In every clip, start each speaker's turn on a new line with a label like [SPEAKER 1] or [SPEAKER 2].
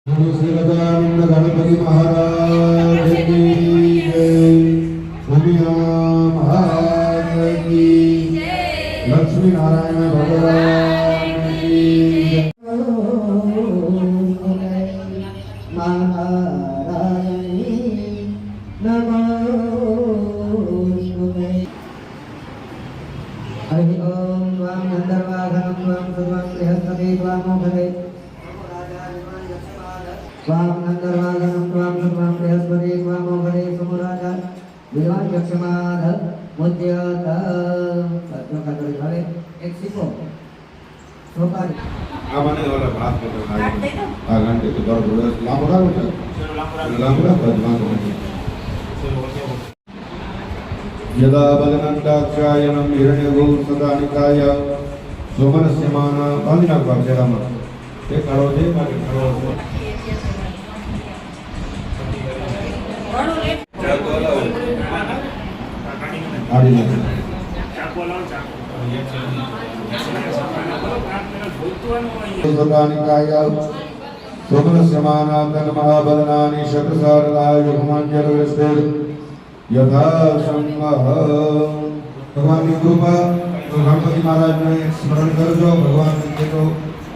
[SPEAKER 1] बोलो श्री गजानंद गणपति महाराज की जय। उमिया महाराज की जय। लक्ष्मी नारायण भगवान की जय।
[SPEAKER 2] हरि ओम त्वां गन्धर्वाघनं त्वां सर्वं बृहस्पति त्वामोघरे त्वां गन्धर्वाघनं त्वां सर्वं बृहस्पति त्वामोघरे सुमुराजा विद्वान् यक्षमाध मुद्यत सत्य का करे हरे एक सिको सोपारी
[SPEAKER 1] आमाने वाला बात कर रहा है आ घंटे तो दर बोले लापड़ा होता लापड़ा बदमान होती यदा बदनंदाक्षायनं हिरण्यगो सदानिकाय सोमनस्य माना बांधना वाक्यराम ते करो जे बाकी करो आड़ी ले सदानिकाय सोमनस्य माना तन महाबलनानि शक्रसारदाय युगमान्यर विस्तेर यथा संगः भगवान की कृपा तो गणपति महाराज ने स्मरण करजो भगवान के तो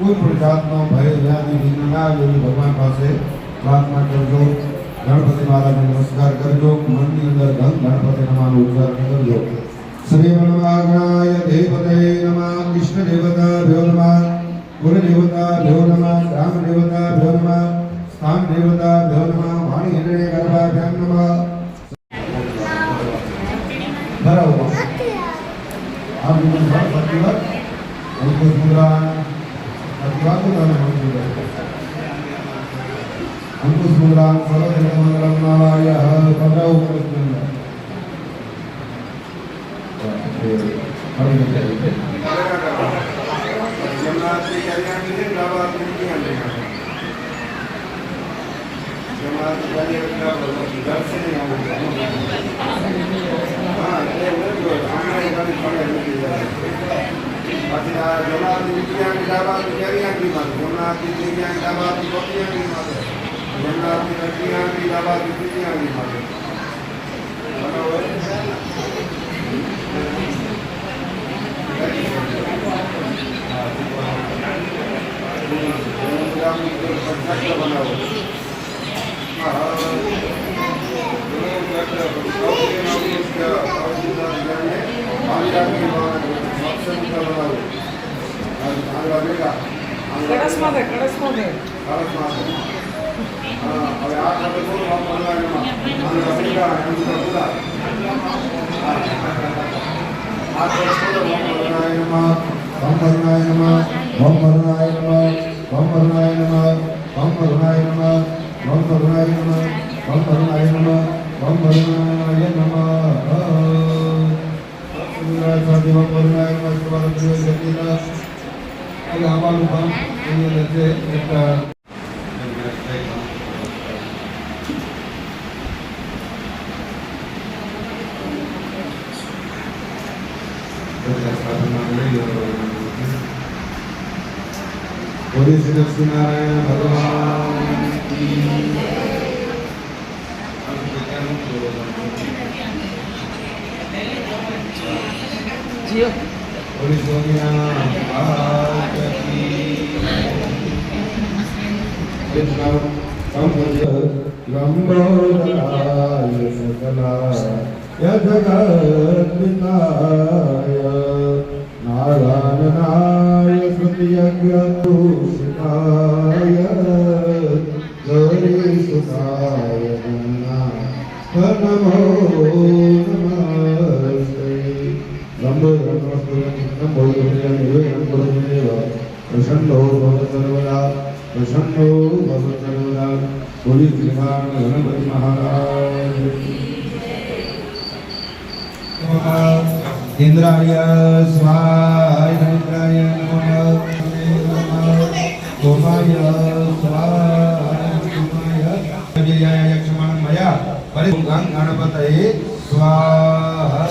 [SPEAKER 1] कोई पण जातनो भय व्याधि विघ्न ना આવે भगवान પાસે प्रार्थना करजो गणपति महाराज ने नमस्कार करजो मन ની અંદર ધન ગણપતિ નામનો ઉચ્ચાર કરજો श्री मनोवाग्नाय देवते नमः कृष्ण देवताभ्यो नमः गुरु देवताभ्यो नमः राम देवताभ्यो नमः स्थान देवताभ्यो नमः वाणी हिरण्य गर्भाभ्यां नमः बराबर आप जीवन भर प्रतिभा उनको पूरा प्रतिभा को दान होती है उनको पूरा सर्व मंगलम नाराय भद्रौ कृष्ण बोले श्री लक्ष्मी नारायण भगवान की जियो बोले सोनिया लंबोदराय सकलाय जगद्विनाय नारायणाय श्रुतियज्ञतुषिताय गौरीसुताय नमो नमस्ते प्रसन्नो भव सर्वदा प्रसन्नो भव सर्वदा बोली श्रीमान गणपति महाराज इंद्राय स्वाहा इंद्राय नमः सोमाय स्वाहा सोमाय जयाय यक्षमाण मया परिगं गणपतये स्वाहा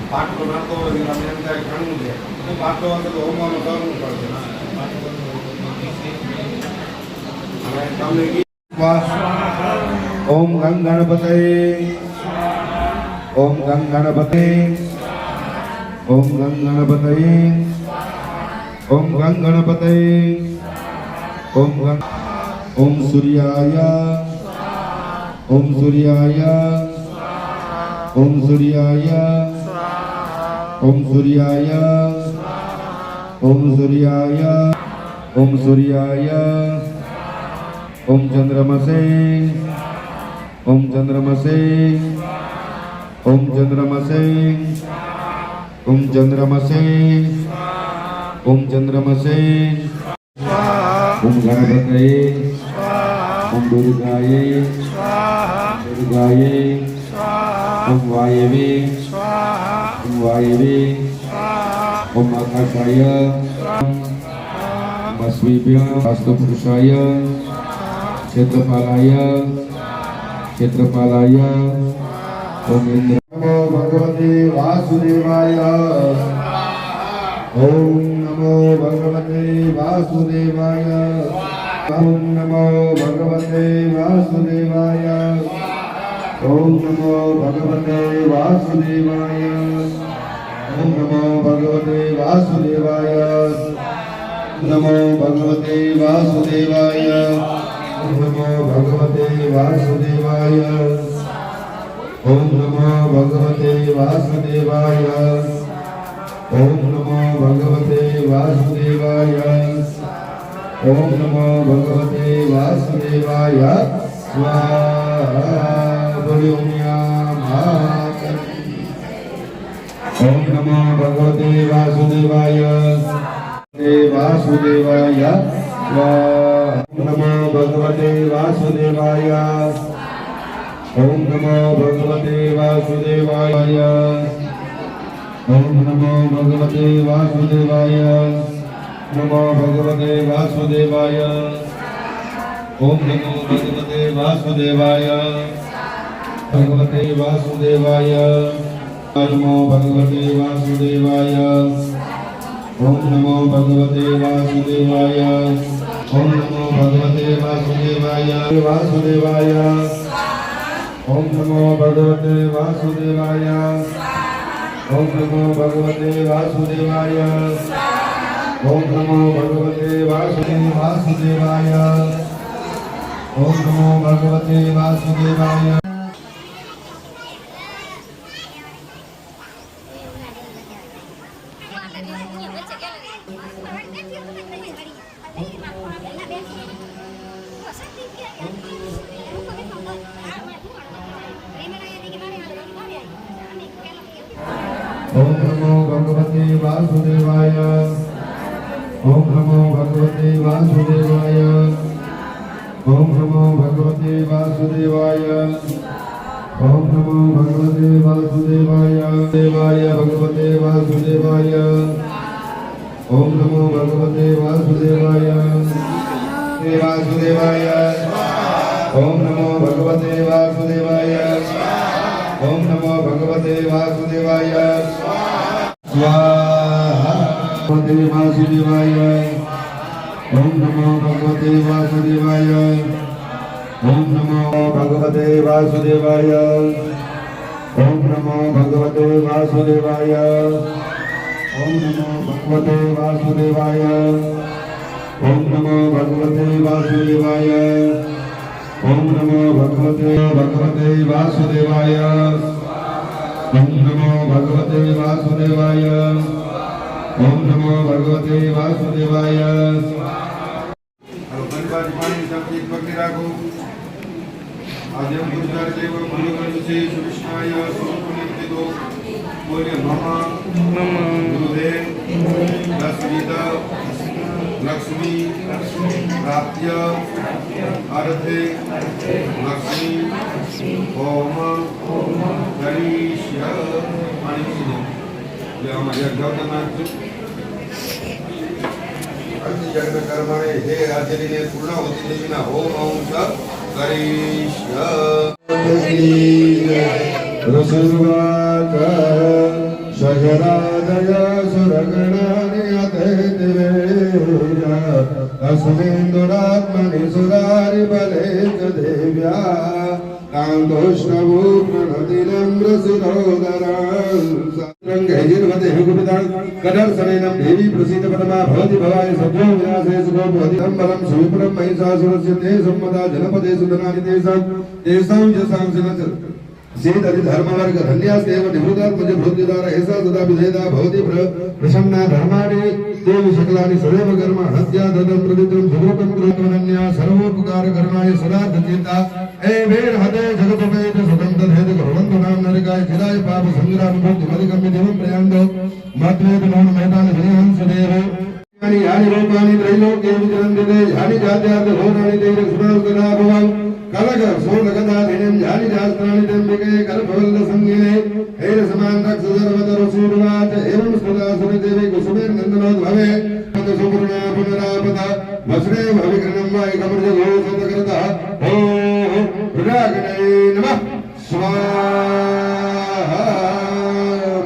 [SPEAKER 1] પાટલો નાખતો હોય એટલે આપણે એમ થાય ઘણું છે પાટલો વાગે તો હોમવાનું કરવું પડશે હવે તમને ઓમ ગંગ ગણપતય ઓમ ગંગ ગણપતય ઓમ ગંગ ગણપતય ઓમ ગંગ ગણપતય ઓમ ગંગ ઓમ સૂર્યાય ઓમ સૂર્યાય ઓમ સૂર્યાય ઓમ સૂર્યાય ઓમ સૂર્યાય ઓમ સૂર્યાય ઓમ ચંદ્રમસે ઓમ ચંદ્રમસે ઓમ ચંદ્રમસે ઓમ ચંદ્રમસે ઓમ ચંદ્રમસે ઓમ ગણપતયે ઓમ દુર્ગાયે દુર્ગાયે ઓમ વાયવે ઓમ વાયવે ઓમ આકાશાય અશ્વિભ્ય વાસ્તુ પુરુષાય क्षेत्रपालाय क्षेत्रपालाय ओम इंद्र नमो भगवते वासुदेवाय ओम नमो भगवते वासुदेवाय ओम नमो भगवते वासुदेवाय ओम नमो भगवते वासुदेवाय ओम नमो भगवते वासुदेवाय नमो भगवते वासुदेवाय नमो भगवते वासुदेवाय ओम नमो भगवते वासुदेवाय ओम नमो भगवते वासुदेवाय ओम नमो भगवते वासुदेवाय स्वाहा ओम नमो भगवते वासुदेवाय वासुदेवाय नमो भगवते वासुदेवाय ओम नमो भगवते वासुदेवाय ओम नमो भगवते वासुदेवाय नमो भगवते वासुदेवाय ओम नमो भगवते वासुदेवाय भगवते वासुदेवाय नमो भगवते वासुदेवाय ओम नमो भगवते वासुदेवाय ओम नमो भगवते वासुदेवाय वासुदेवाय ओम नमो भगवते वासुदेवाय ओम नमो भगवते वासुदेवाय ओम नमो भगवते वासुदेवाय ओम नमो भगवते वासुदेवाय ओम नमो भगवते वासुदेवाय ओम नमो भगवते वासुदेवाय ओम नमो भगवते वासुदेवाय ओम नमो भगवते वासुदेवाय देवाय भगवते वासुदेवाय ओम नमो भगवते वासुदेवाय वासुदेवाय ओम नमो भगवते वासुदेवाय ओम नमो भगवते वासुदेवाय स्वाहा भगवते वासुदेवाय ओम नमो भगवते वासुदेवाय ओम नमो भगवते वासुदेवाय ओम नमो भगवते वासुदेवाय ओम नमो भगवते वासुदेवाय ओम नमो भगवते वासुदेवाय ओम नमो भगवते वासुदेवाय ओम नमो भगवते वासुदेवाय ओम नमो भगवते वासुदेवाय आज गुरुदार देव गुरुगण से कृष्णाय सुपुनितो बोले मम गुरुदेव लक्ष्मीदा लक्ष्मी प्राप्य अर्थे लक्ष्मी ओम गणेश ये हमारे गौतम અંતિ જન્મ કર્મણે હે રાજ્યને પૂર્ણાહુતિ દેવીના હોમ ઓમ સ કરીશ રસુર્વાચ સહરાદય સુરગણાનિ અતે દિવેજા અસ્મેન્દુરાત્મનિ સુરારિ બલે ચ દેવ્યા કાંતોષ્ણવો પ્રણતિનમ્ર સુરોદરાં રંગૈર્વતે હુગપિતાં કદર્શનેન દેવી પ્રસીદ પરમા ભવતિ ભવાય સભ્યો વિનાશે સુખો ભવતિ અંબરમ સુવિપ્રમ મહિષાસુરસ્ય તે સંમતા જનપદે સુદનાનિ તેષાં જસાં સિનચ सेदरि धर्मवर्ग धन्यास्तेव निवृत्तात्मज भूतिदार ऐसा सदा विधेयता भवति प्रसन्ना धर्माणि देवी सकलानि सदैव कर्म हत्या ददं प्रदितं सुरूपं कृतवनन्या सर्वोपकार करणाय सदा दचेता ए वेर हते जगतोपेत सुतं तदेत भवन्तु नाम नरकाय चिराय पाप संग्राम मुक्ति मदिकम्य देवं प्रयान्तो मद्वेद नोन मैदान विहंस देव यानि रूपाणि त्रैलोक्ये विचरन्ति यानि जात्यार्थ घोराणि ते सुरासुरा भवन् कलग सोलगदा दिनं जानि शास्त्राणि दम्बिके कल्पवल्ल संगिने हेर समान रक्ष सर्वतर सूर्वाच एवं स्मृता सुरदेवी कुसुमेर नंदनोद भवे पद सुपूर्णा पुनरापदा वस्रे भविक्रमं वाय कमर्ज घोषतकृतः ओ रुद्राग्ने नमः स्वाहा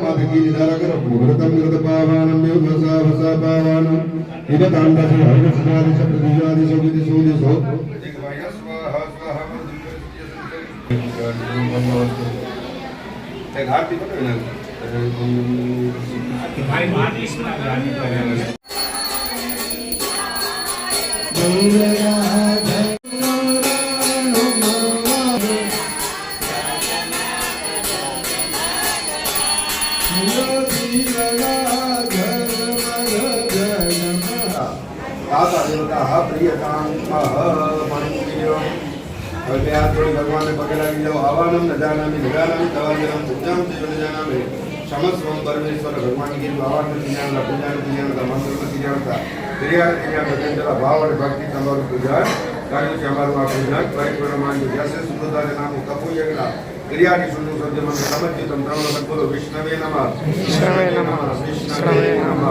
[SPEAKER 1] मातकी निधारकर मुहूर्तं कृत पावानं योगसा वसा पावानं इदतांतसे हरिसदादि शब्ददिजादि सोगिति सूदिसो एक आरती करो ना
[SPEAKER 3] भाई बात इसमें गानी पर
[SPEAKER 1] दाता देवता प्रियतां मणिप्रियं હવે આ જોડી ભગવાનને પગે લાગી જાઓ આવાનમ ન જાનામી તવાજનમ પૂજામ તે ન જાનામી સમસ્વમ પરમેશ્વર ભગવાન કી આવાનમ જ્ઞાનના પૂજાના મંત્ર નથી જાણતા ક્રિયા ભજનના ભાવ અને ભક્તિ તમારું પૂજા કાર્ય છે અમારું આ પૂજા પરિપૂર્ણ માનજો જૈસે સુંદરતાને નામ કપૂયગલા ક્રિયાની સુંદર શબ્દ મને સમજ્યું તમ ત્રણ બોલો વિષ્ણવે નમઃ વિષ્ણવે નમઃ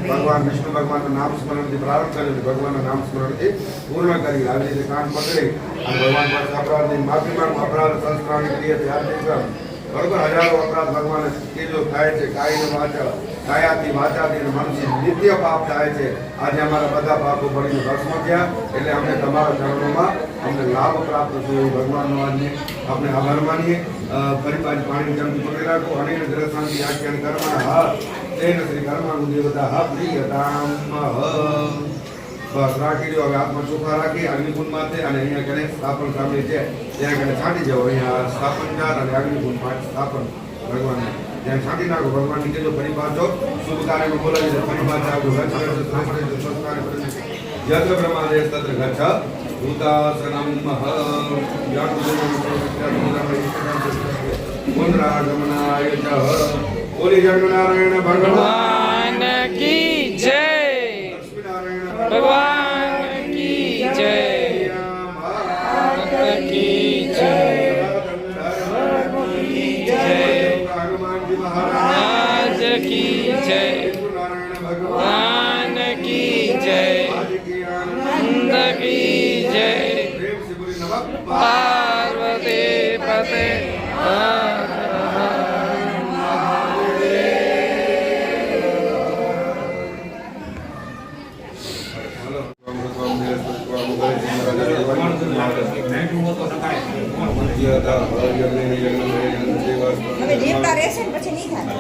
[SPEAKER 1] ભગવાન વિષ્ણુ ભગવાનનું નામ સ્મરણથી પ્રારંભ કર્યો ભગવાનના નામ સ્મરણથી પૂર્ણ કરી આવી રીતે કાન પકડે અને ભગવાન પાસે અપરાધની માફી માંગો અપરાધ સંસ્કારની ક્રિયા ધ્યાન બરોબર હજારો અપરાધ ભગવાન કેજો થાય છે કાયાથી વાચાથી અને મનથી નિત્ય પાપ થાય છે આજે અમારા બધા પાપો ભરીને ભસ્મ થયા એટલે અમને તમારા ચરણોમાં અમને લાભ પ્રાપ્ત થયો એવું ભગવાનનો આજને આપણે આભાર માનીએ ફરી પાછી પાણી જમતી પકડી રાખો અનેક ગ્રહ શાંતિ આખ્યાન કર્મના હા તેન શ્રી કર્માનું દેવતા હા પ્રિયતામ બસ રાખી દો હવે હાથમાં ચોખા રાખી અગ્નિકુંડ માથે અને અહીંયા કને સ્થાપન સામે છે ત્યાં કને છાંટી જાઓ અહીંયા સ્થાપન ચાર અને અગ્નિકુંડ પાંચ સ્થાપન ભગવાનને ત્યાં છાંટી નાખો ભગવાનની કહેજો ફરી પાછો શુભ કાર્યમાં બોલાવી દે ફરી પાછા આવજો યત્ર બ્રહ્માદે તત્ર ગચ્છ ભૂતાસનમ પુનરાગમનાય ચ ઓલી જન્મનારાયણ ભગવાન
[SPEAKER 4] की जय भगवान की जय भगवान की जय महाराज की जय भगवान की जय नंद की जय पार्वती पते
[SPEAKER 5] હવે જીવતા રહેશે ને પછી નહીં થાય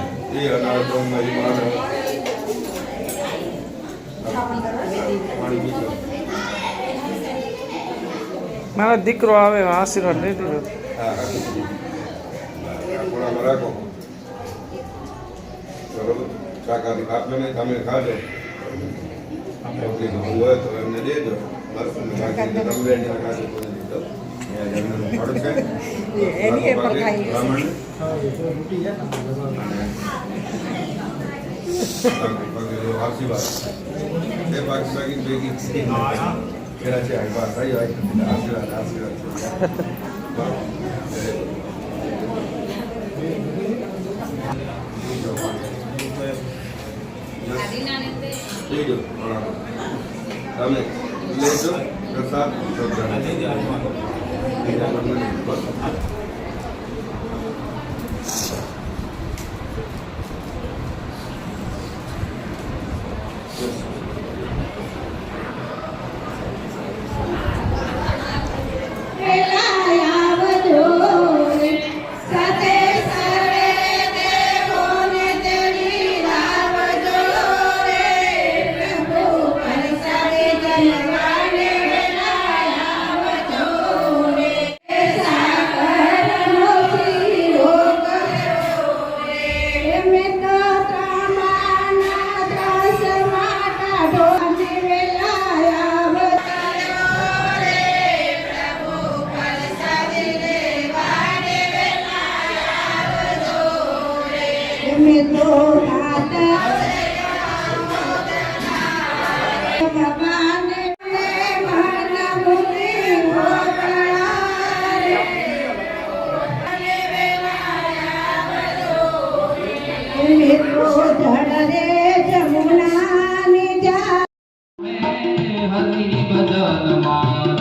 [SPEAKER 4] મારા દીકરો આવે આશીર્વાદ લઈ લીધો
[SPEAKER 1] રાખો બરોબર શાકાહારી ખાતો નહીં તમે ખાજો હોય તો એમને દેજો બસ
[SPEAKER 5] એની પર ખાઈ
[SPEAKER 1] આશીર્વાદ એ પાકિસ્તાની ભેગી ફેરા છે આશીર્વાદ આશીર્વાદ તમે લેજો પ્રસાદ
[SPEAKER 6] હરિ ભજન માં